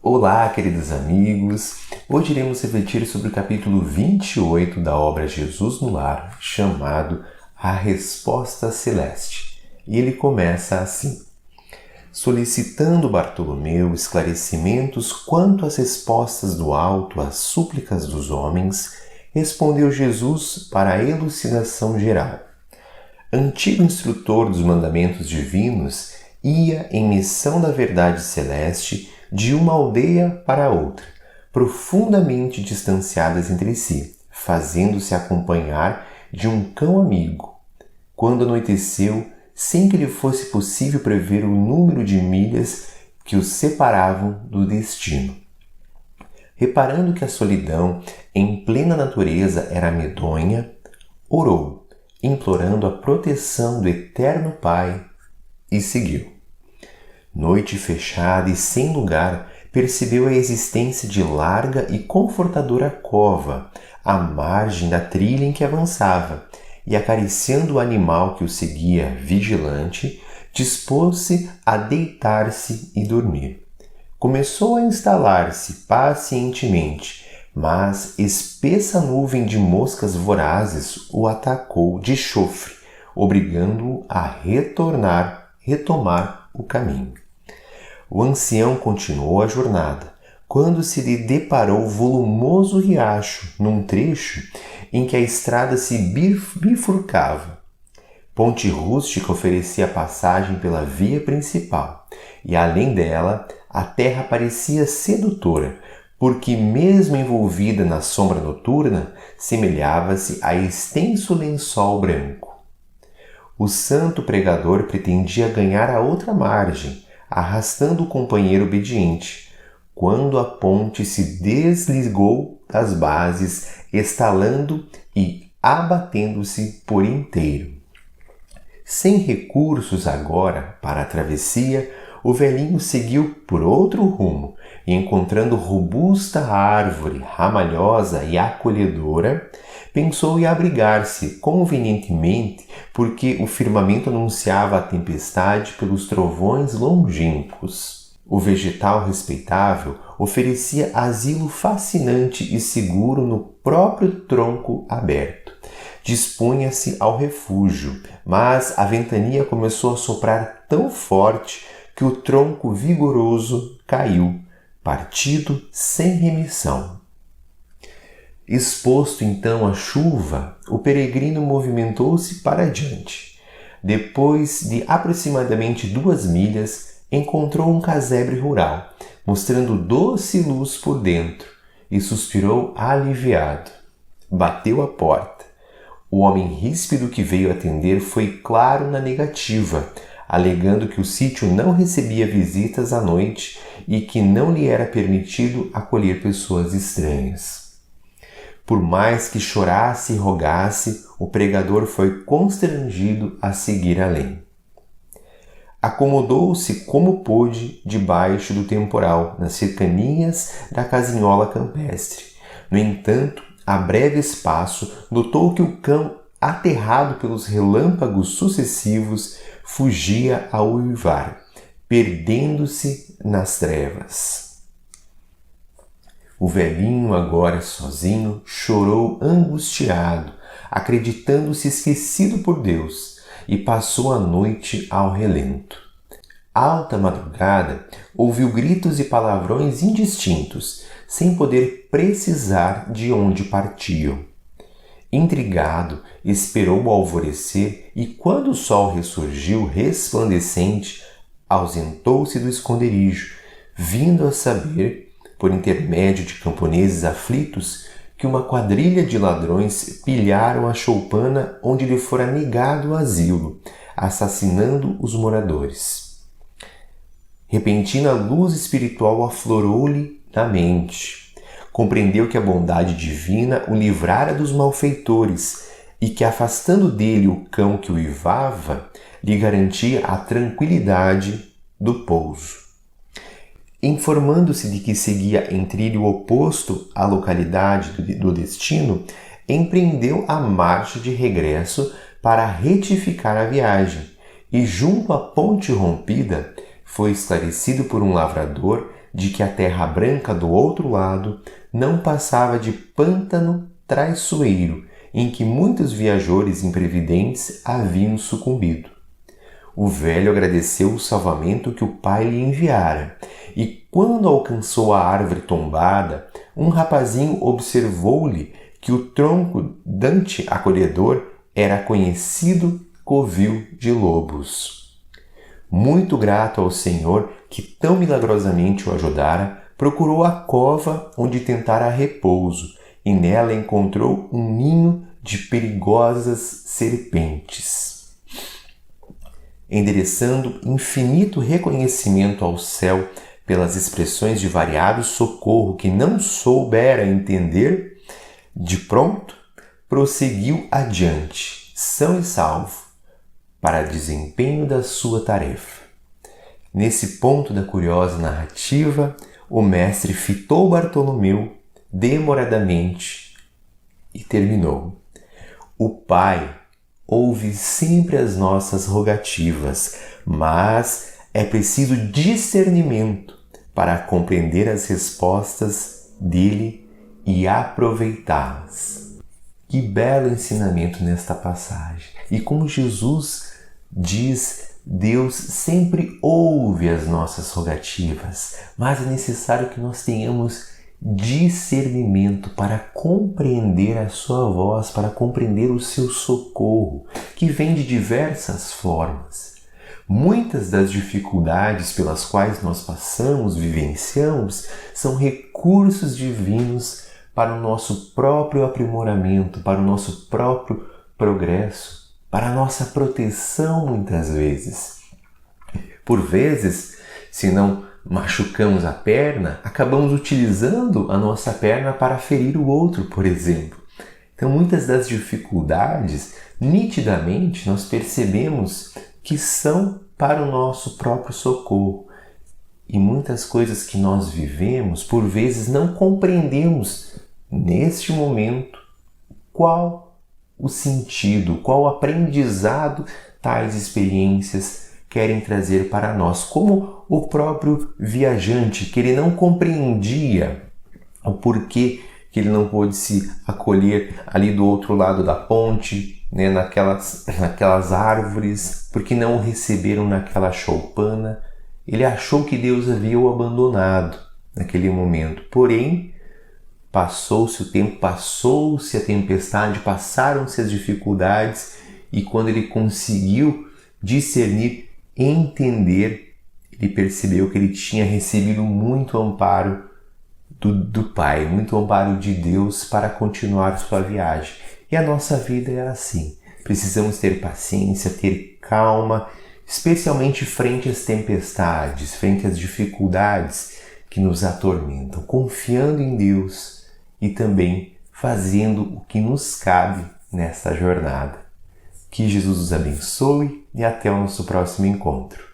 Olá, queridos amigos! Hoje iremos refletir sobre o capítulo 28 da obra Jesus no Lar, chamado A Resposta Celeste. E ele começa assim: solicitando Bartolomeu esclarecimentos quanto às respostas do alto às súplicas dos homens, respondeu Jesus para a elucidação geral. Antigo instrutor dos mandamentos divinos, ia em missão da verdade celeste de uma aldeia para outra, profundamente distanciadas entre si, fazendo-se acompanhar de um cão amigo. Quando anoiteceu, sem que lhe fosse possível prever o número de milhas que os separavam do destino. Reparando que a solidão em plena natureza era medonha, orou, implorando a proteção do Eterno Pai, e seguiu. Noite fechada e sem lugar, percebeu a existência de larga e confortadora cova, à margem da trilha em que avançava, e acariciando o animal que o seguia vigilante, dispôs-se a deitar-se e dormir. Começou a instalar-se pacientemente, mas espessa nuvem de moscas vorazes o atacou de chofre, obrigando-o a retomar o caminho. O ancião continuou a jornada, quando se lhe deparou volumoso riacho num trecho em que a estrada se bifurcava. Ponte rústica oferecia passagem pela via principal, e além dela, a terra parecia sedutora, porque mesmo envolvida na sombra noturna, semelhava-se a extenso lençol branco. O santo pregador pretendia ganhar a outra margem, arrastando o companheiro obediente, quando a ponte se desligou das bases, estalando e abatendo-se por inteiro. Sem recursos agora para a travessia, o velhinho seguiu por outro rumo e, encontrando robusta árvore ramalhosa e acolhedora, pensou em abrigar-se convenientemente, porque o firmamento anunciava a tempestade pelos trovões longínquos. O vegetal respeitável oferecia asilo fascinante e seguro no próprio tronco aberto. Dispunha-se ao refúgio, mas a ventania começou a soprar tão forte que o tronco vigoroso caiu, partido sem remissão. Exposto então à chuva, o peregrino movimentou-se para adiante. Depois de aproximadamente 2 milhas, encontrou um casebre rural, mostrando doce luz por dentro, e suspirou aliviado. Bateu à porta. O homem ríspido que veio atender foi claro na negativa, alegando que o sítio não recebia visitas à noite e que não lhe era permitido acolher pessoas estranhas. Por mais que chorasse e rogasse, o pregador foi constrangido a seguir além. Acomodou-se como pôde debaixo do temporal, nas cercanias da casinhola campestre. No entanto, a breve espaço, notou que o cão, aterrado pelos relâmpagos sucessivos, fugia a uivar, perdendo-se nas trevas. O velhinho, agora sozinho, chorou angustiado, acreditando-se esquecido por Deus, e passou a noite ao relento. Alta madrugada, ouviu gritos e palavrões indistintos, sem poder precisar de onde partiam. Intrigado, esperou o alvorecer e, quando o sol ressurgiu resplandecente, ausentou-se do esconderijo, vindo a saber, por intermédio de camponeses aflitos, que uma quadrilha de ladrões pilharam a choupana onde lhe fora negado o asilo, assassinando os moradores. Repentina luz espiritual aflorou-lhe na mente. Compreendeu que a bondade divina o livrara dos malfeitores e que, afastando dele o cão que uivava, lhe garantia a tranquilidade do pouso. Informando-se de que seguia em trilho oposto à localidade do destino, empreendeu a marcha de regresso para retificar a viagem e, junto à ponte rompida, foi esclarecido por um lavrador de que a terra branca do outro lado não passava de pântano traiçoeiro em que muitos viajores imprevidentes haviam sucumbido. O velho agradeceu o salvamento que o pai lhe enviara, e quando alcançou a árvore tombada, um rapazinho observou-lhe que o tronco dante acolhedor era conhecido covil de lobos. Muito grato ao Senhor que tão milagrosamente o ajudara, procurou a cova onde tentara repouso, e nela encontrou um ninho de perigosas serpentes. Endereçando infinito reconhecimento ao céu pelas expressões de variado socorro que não soubera entender, de pronto prosseguiu adiante, são e salvo, para desempenho da sua tarefa. Nesse ponto da curiosa narrativa, o mestre fitou Bartolomeu demoradamente e terminou. O Pai ouve sempre as nossas rogativas, mas é preciso discernimento para compreender as respostas dele e aproveitá-las. Que belo ensinamento nesta passagem! E como Jesus diz, Deus sempre ouve as nossas rogativas, mas é necessário que nós tenhamos discernimento para compreender a sua voz, para compreender o seu socorro, que vem de diversas formas. Muitas das dificuldades pelas quais nós passamos, vivenciamos, são recursos divinos para o nosso próprio aprimoramento, para o nosso próprio progresso, para a nossa proteção muitas vezes. Por vezes, se não machucamos a perna, acabamos utilizando a nossa perna para ferir o outro, por exemplo. Então, muitas das dificuldades, nitidamente, nós percebemos que são para o nosso próprio socorro. E muitas coisas que nós vivemos, por vezes, não compreendemos neste momento qual o sentido, qual o aprendizado tais experiências querem trazer para nós, como o próprio viajante, que ele não compreendia o porquê que ele não pôde se acolher ali do outro lado da ponte, né, naquelas árvores, porque não o receberam naquela choupana. Ele achou que Deus havia o abandonado naquele momento, porém, passou-se o tempo, passou-se a tempestade, passaram-se as dificuldades, e quando ele conseguiu discernir, entender, ele percebeu que ele tinha recebido muito amparo do Pai, muito amparo de Deus para continuar sua viagem. E a nossa vida é assim. Precisamos ter paciência, ter calma, especialmente frente às tempestades, frente às dificuldades que nos atormentam, confiando em Deus e também fazendo o que nos cabe nesta jornada. Que Jesus os abençoe e até o nosso próximo encontro.